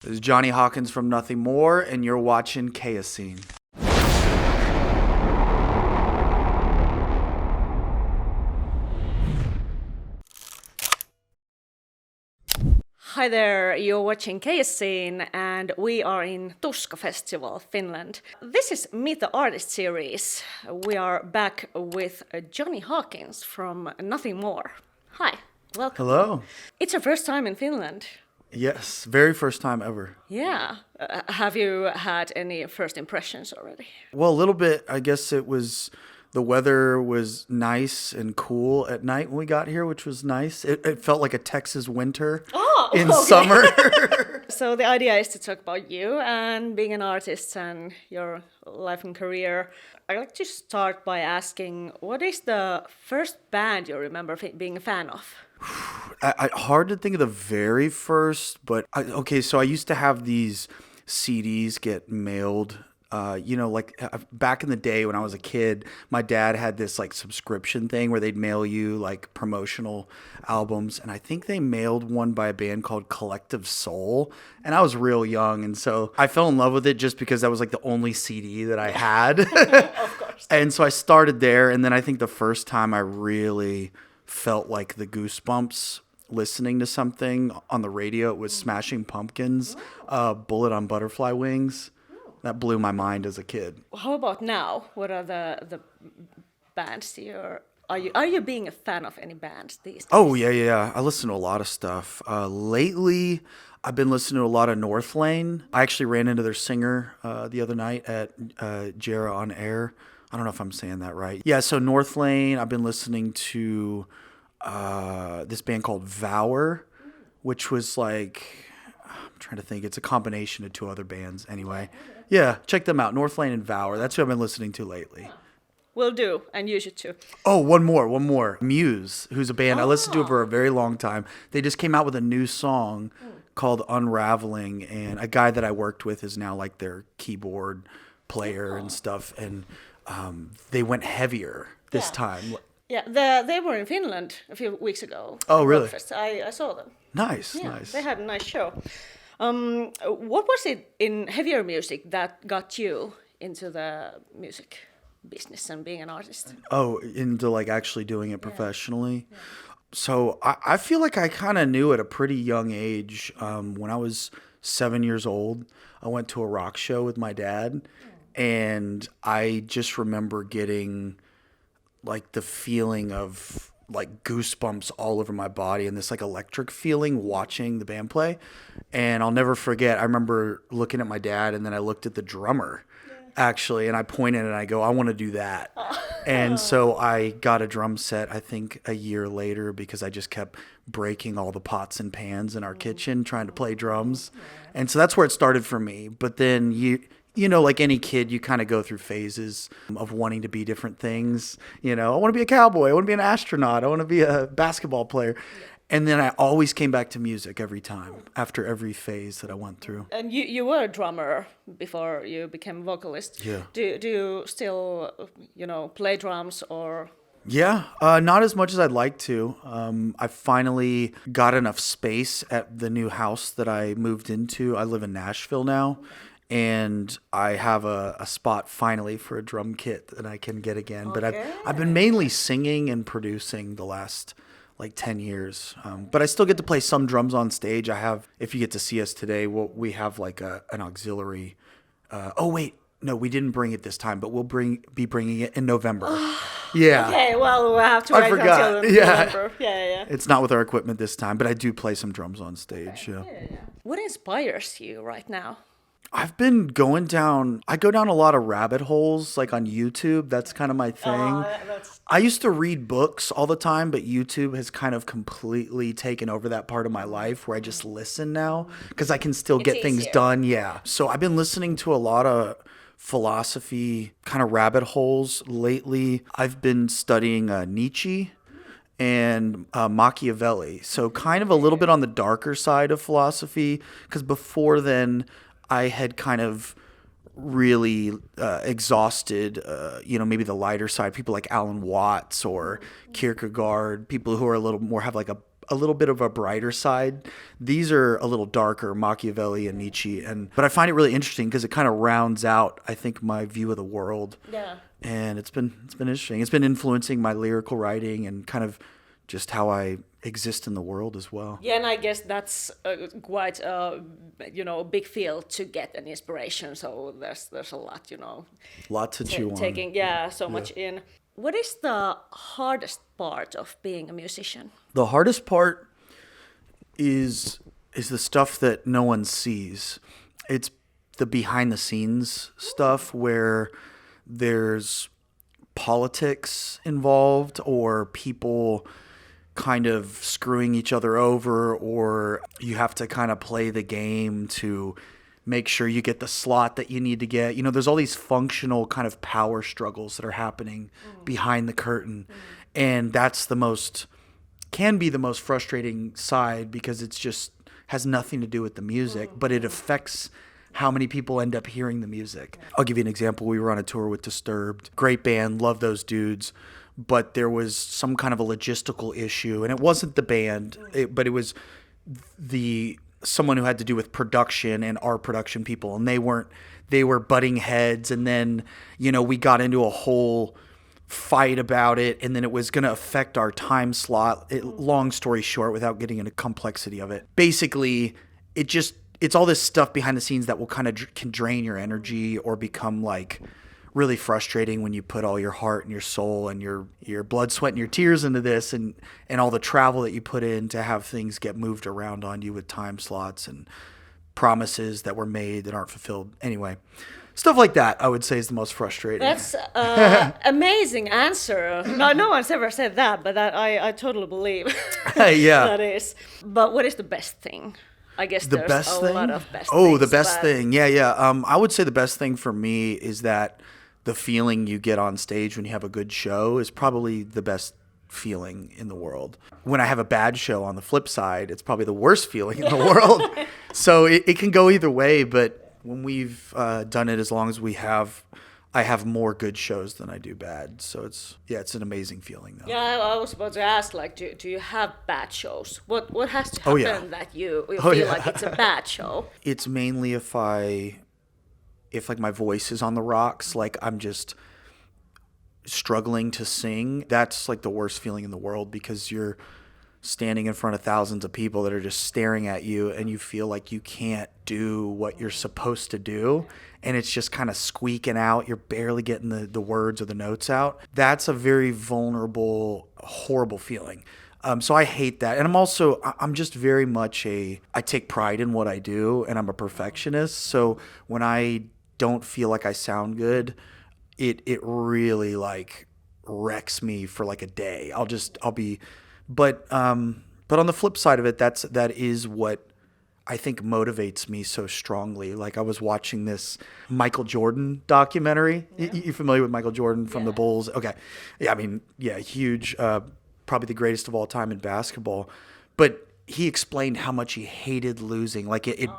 This is Jonny Hawkins from Nothing More, and you're watching Chaoszine. Hi there, you're watching Chaoszine and we are in Tuska Festival, Finland. This is Meet the Artist series. We are back with Jonny Hawkins from Nothing More. Hi, welcome. Hello. It's your first time in Finland. Yes, very first time ever. Yeah. Have you had any first impressions already? Well, a little bit. I guess the weather was nice and cool at night when we got here, which was nice. It felt like a Texas winter in summer. So the idea is to talk about you and being an artist and your life and career. I'd like to start by asking, what is the first band you remember being a fan of? Hard to think of the very first, but so I used to have these CDs get mailed. Back in the day when I was a kid, my dad had this like subscription thing where they'd mail you like promotional albums. And I think they mailed one by a band called Collective Soul. And I was real young. And so I fell in love with it just because that was like the only CD that I had. Of course. And so I started there. And then I think the first time I really felt like the goosebumps listening to something on the radio, it was Smashing Pumpkins, Bullet on Butterfly Wings. That blew my mind as a kid. How about now? What are the bands are you being a fan of any bands these days? Oh, yeah. I listen to a lot of stuff. Lately, I've been listening to a lot of North Lane. I actually ran into their singer the other night at Jera on Air. I don't know if I'm saying that right. Yeah, so North Lane, I've been listening to this band called Vower, which was like, I'm trying to think, it's a combination of two other bands anyway. Yeah, check them out, North Lane and Vower. That's who I've been listening to lately. Will do, and you should too. Oh, one more. Muse, who's a band I listened to for a very long time. They just came out with a new song called Unraveling, and a guy that I worked with is now like their keyboard player and stuff, and they went heavier this time. Yeah, they were in Finland a few weeks ago. Oh, really? I saw them. Nice. They had a nice show. What was it in heavier music that got you into the music business and being an artist? Oh, into like actually doing it professionally? Yeah. So I feel like I kind of knew at a pretty young age. When I was 7 years old, I went to a rock show with my dad, and I just remember getting like the feeling of like goosebumps all over my body and this like electric feeling watching the band play. And I'll never forget, I remember looking at my dad, and then I looked at the drummer actually, and I pointed and I go, I want to do that. And so I got a drum set, I think a year later, because I just kept breaking all the pots and pans in our kitchen trying to play drums. And so that's where it started for me. But then you know, like any kid, you kind of go through phases of wanting to be different things. You know, I want to be a cowboy. I want to be an astronaut. I want to be a basketball player. And then I always came back to music every time, after every phase that I went through. And you were a drummer before you became a vocalist. Yeah. Do you still, play drums or... Yeah, not as much as I'd like to. I finally got enough space at the new house that I moved into. I live in Nashville now. And I have a spot finally for a drum kit that I can get again. Okay. But I've been mainly singing and producing the last like 10 years. But I still get to play some drums on stage. If you get to see us today, we have like an auxiliary. No, we didn't bring it this time, but we'll be bringing it in November. Yeah. Okay, well, we'll have to wait until November. Yeah. It's not with our equipment this time, but I do play some drums on stage. Okay. Yeah. What inspires you right now? I've been I go down a lot of rabbit holes, like on YouTube. That's kind of my thing. I used to read books all the time, but YouTube has kind of completely taken over that part of my life where I just listen now because I can still get things done. Yeah. So I've been listening to a lot of philosophy kind of rabbit holes lately. I've been studying Nietzsche and Machiavelli. So kind of a little bit on the darker side of philosophy, because before then, I had kind of really exhausted, maybe the lighter side, people like Alan Watts or Kierkegaard, people who are a little more, have like a little bit of a brighter side. These are a little darker, Machiavelli and Nietzsche, but I find it really interesting because it kind of rounds out, I think, my view of the world. Yeah. And it's been interesting. It's been influencing my lyrical writing and kind of just how I exist in the world as well. Yeah, and I guess that's quite a big field to get an inspiration. So there's a lot, Lot to chew on. Taking so much in. What is the hardest part of being a musician? The hardest part is the stuff that no one sees. It's the behind the scenes stuff where there's politics involved or people kind of screwing each other over, or you have to kind of play the game to make sure you get the slot that you need to get. There's all these functional kind of power struggles that are happening behind the curtain. And that's can be the most frustrating side because it's just has nothing to do with the music, but it affects how many people end up hearing the music. I'll give you an example. We were on a tour with Disturbed. Great band, love those dudes. But there was some kind of a logistical issue, and it wasn't the band, but it was someone who had to do with production and our production people, and they were butting heads, and then, we got into a whole fight about it, and then it was going to affect our time slot. Long story short, without getting into complexity of it, basically, it's all this stuff behind the scenes that will kind of can drain your energy or become like really frustrating when you put all your heart and your soul and your blood, sweat, and your tears into this, and all the travel that you put in to have things get moved around on you with time slots and promises that were made that aren't fulfilled. Anyway, stuff like that, I would say, is the most frustrating. That's amazing answer. No one's ever said that, but that I totally believe. Yeah. That is. But what is the best thing? I guess The there's best a thing? lot of best Oh, things. the best but- thing. Yeah. I would say the best thing for me is that the feeling you get on stage when you have a good show is probably the best feeling in the world. When I have a bad show, on the flip side, it's probably the worst feeling in the world. So it can go either way, but when we've done it as long as we have, I have more good shows than I do bad. So it's an amazing feeling though. Yeah, I was about to ask, like, do you have bad shows? What has to happen Oh, yeah. that you Oh, feel yeah. like it's a bad show? It's mainly if like my voice is on the rocks, like I'm just struggling to sing. That's like the worst feeling in the world because you're standing in front of thousands of people that are just staring at you and you feel like you can't do what you're supposed to do. And it's just kind of squeaking out. You're barely getting the words or the notes out. That's a very vulnerable, horrible feeling. So I hate that. And I'm just very much I take pride in what I do and I'm a perfectionist. So when I don't feel like I sound good, it really like wrecks me for like a day. But on the flip side of it, that is what I think motivates me so strongly. Like I was watching this Michael Jordan documentary. Yeah. You familiar with Michael Jordan from the Bulls? Okay. Yeah, I mean, yeah, huge, probably the greatest of all time in basketball. But he explained how much he hated losing. Like it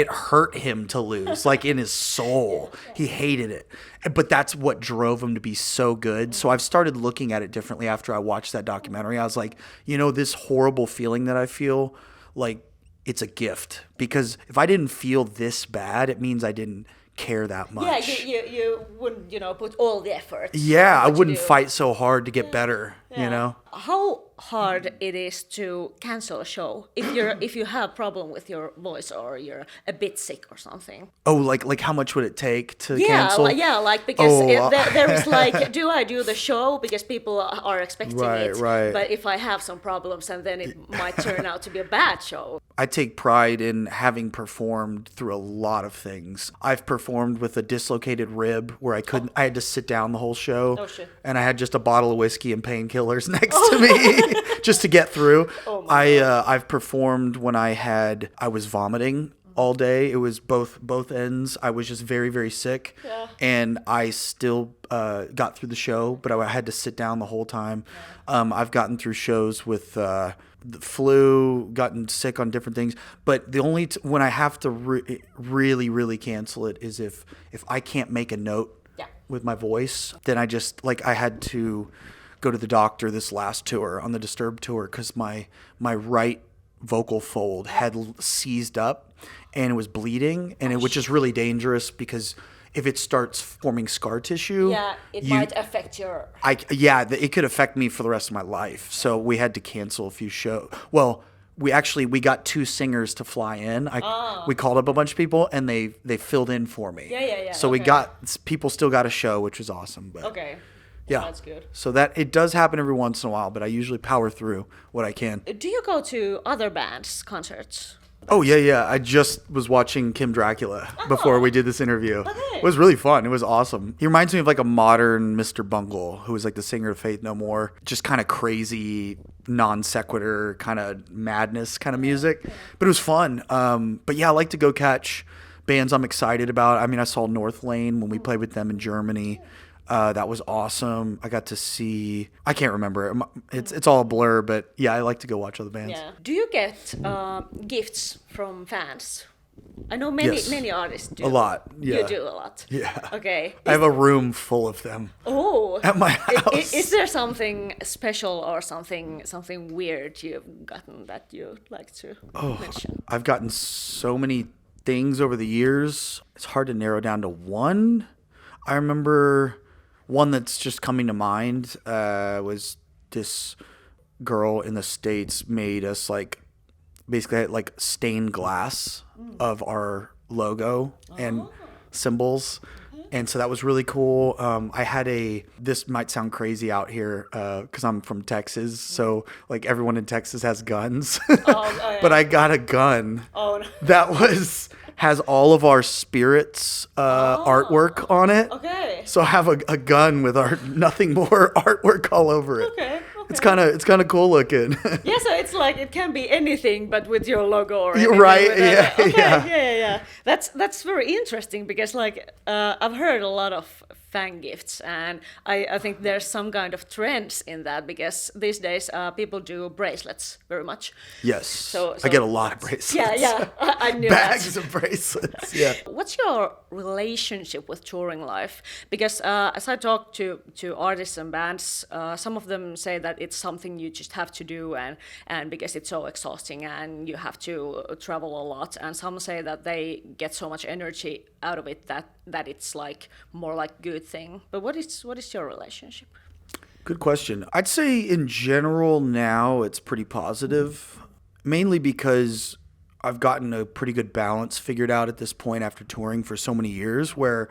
hurt him to lose, like in his soul. He hated it. But that's what drove him to be so good. So I've started looking at it differently after I watched that documentary. I was like, this horrible feeling that I feel, like it's a gift. Because if I didn't feel this bad, it means I didn't care that much. Yeah, you wouldn't, put all the effort. Yeah, I wouldn't fight so hard to get better, How hard it is to cancel a show if you have problem with your voice or you're a bit sick or something. Oh, like how much would it take to cancel? Because there is like, do I do the show because people are expecting it? Right. But if I have some problems and then it might turn out to be a bad show. I take pride in having performed through a lot of things. I've performed with a dislocated rib where I had to sit down the whole show. Oh, shit. And I had just a bottle of whiskey and painkillers next to me just to get through. Oh my God. I've performed when I was vomiting all day. It was both ends. I was just very, very sick. Yeah. And I still got through the show, but I had to sit down the whole time. Yeah. I've gotten through shows with the flu, gotten sick on different things. But the only when I have to really, really cancel it is if I can't make a note with my voice, then I just I had to go to the doctor this last tour on the Disturbed tour because my right vocal fold had seized up and it was bleeding, and which is really dangerous because if it starts forming scar tissue, it might affect your. It could affect me for the rest of my life. So we had to cancel a few shows. Well, we got 2 singers to fly in. We called up a bunch of people and they filled in for me. Yeah. So people still got a show, which was awesome. But okay. Yeah, that's good. So that it does happen every once in a while, but I usually power through what I can. Do you go to other bands' concerts? Oh, yeah. I just was watching Kim Dracula before we did this interview. Okay. It was really fun. It was awesome. He reminds me of like a modern Mr. Bungle, who was like the singer of Faith No More. Just kind of crazy, non sequitur, kind of madness kind of music. But it was fun. But yeah, I like to go catch bands I'm excited about. I mean, I saw North Lane when we played with them in Germany. That was awesome. I got to see, I can't remember. It's all a blur, but yeah, I like to go watch other bands. Yeah. Do you get gifts from fans? I know many artists do. A lot. Yeah. You do a lot. Yeah. Okay. I have a room full of them. Oh. At my house. Is there something special or something weird you've gotten that you'd like to mention? I've gotten so many things over the years. It's hard to narrow down to one. I remember one that's just coming to mind was this girl in the States made us basically like stained glass of our logo and symbols. And so that was really cool. I had this might sound crazy out here because I'm from Texas. So like everyone in Texas has guns. Yeah. But I got a gun that has all of our spirits artwork on it. Okay. So I have a gun with our Nothing More artwork all over it. Okay. It's kind of cool looking. Yeah, so it's like it can be anything, but with your logo or You're anything. right. Yeah. Okay. Yeah. That's very interesting because I've heard a lot of fan gifts, and I think there's some kind of trends in that because these days people do bracelets very much. Yes. So I get a lot of bracelets. Yeah. I knew Bags that. of bracelets. Yeah. What's your relationship with touring life? Because as I talk to artists and bands, some of them say that it's something you just have to do, and because it's so exhausting and you have to travel a lot. And some say that they get so much energy out of it that it's like more like good thing. But what is your relationship? Good question. I'd say in general now it's pretty positive, mainly because I've gotten a pretty good balance figured out at this point after touring for so many years, where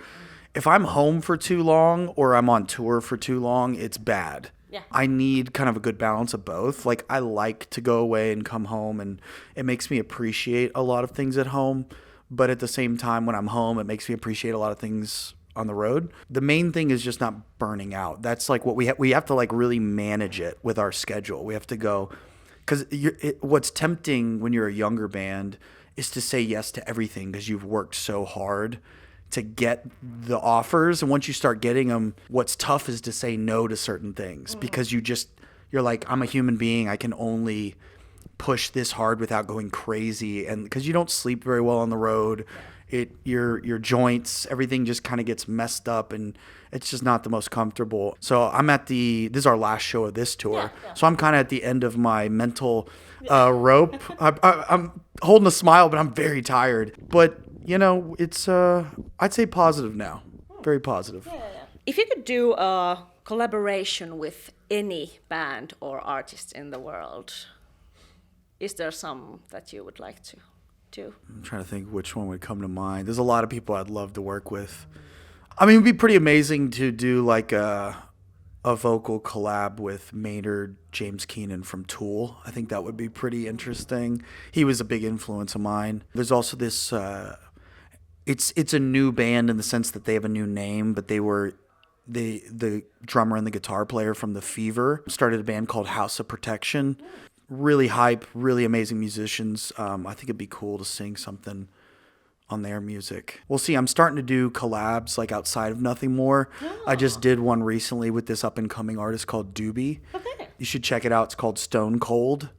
if I'm home for too long or I'm on tour for too long, it's bad. Yeah. I need kind of a good balance of both. Like I like to go away and come home, and it makes me appreciate a lot of things at home. But at the same time, when I'm home, it makes me appreciate a lot of things on the road. The main thing is just not burning out. That's like what we have to like really manage it with our schedule. We have to go, because what's tempting when you're a younger band is to say yes to everything because you've worked so hard to get the offers. And once you start getting them, what's tough is to say no to certain things because you're like, I'm a human being. I can only push this hard without going crazy. And because you don't sleep very well on the road, your joints, everything just kind of gets messed up, and it's just not the most comfortable. So this is our last show of this tour. Yeah. So I'm kind of at the end of my mental rope. I'm holding a smile, but I'm very tired. But it's I'd say positive now. Very positive. Yeah. If you could do a collaboration with any band or artist in the world, is there some that you would like to do? I'm trying to think which one would come to mind. There's a lot of people I'd love to work with. I mean, it'd be pretty amazing to do like a vocal collab with Maynard James Keenan from Tool. I think that would be pretty interesting. He was a big influence of mine. There's also this it's a new band in the sense that they have a new name, but they were the drummer and the guitar player from The Fever started a band called House of Protection. Really hype, really amazing musicians. I think it'd be cool to sing something on their music. We'll see. I'm starting to do collabs like outside of Nothing More. Oh. I just did one recently with this up and coming artist called Doobie. Okay. You should check it out. It's called Stone Cold,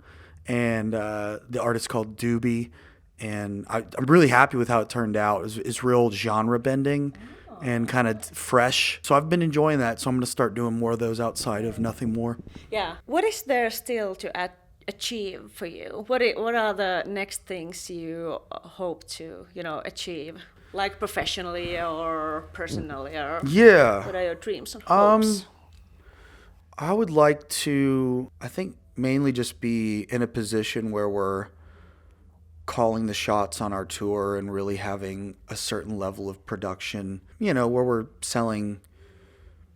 and the artist called Doobie. And I'm really happy with how it turned out. It's real genre bending. Oh. and kind of fresh. So I've been enjoying that. So I'm going to start doing more of those outside of Nothing More. Yeah. What is there still to achieve for you? What are the next things you hope to, achieve? Like professionally or personally, or Yeah. what are your dreams and hopes? I would like to, I think, mainly just be in a position where we're calling the shots on our tour and really having a certain level of production, where we're selling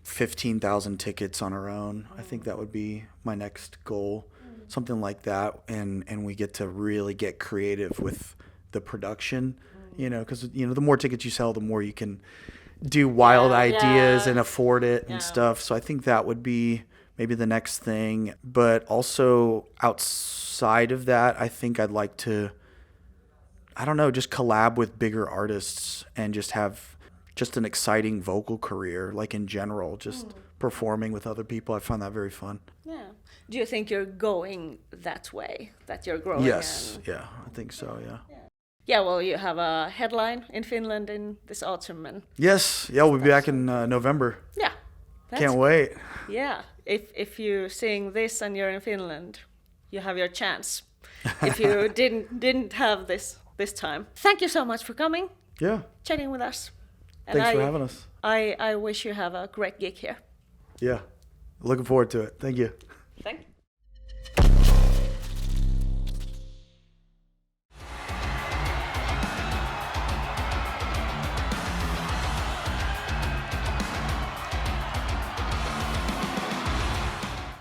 15,000 tickets on our own. I think that would be my next goal, something like that. And we get to really get creative with the production, because, the more tickets you sell, the more you can do wild ideas and afford it and stuff. So I think that would be maybe the next thing. But also outside of that, I think I'd like to, I don't know, just collab with bigger artists and just have just an exciting vocal career, like in general, just performing with other people. I find that very fun. Yeah. Do you think you're going that way, that you're growing? Yes. Yeah, I think so, yeah. Yeah, well, you have a headline in Finland in this autumn. And yes, yeah, we'll be back in November. yeah. Can't wait. Yeah, if you sing this and you're in Finland, you have your chance. If you didn't have this time. Thank you so much for coming. Yeah. Chatting with us. And Thanks for having us. I wish you have a great gig here. Yeah. Looking forward to it. Thank you. Thank you.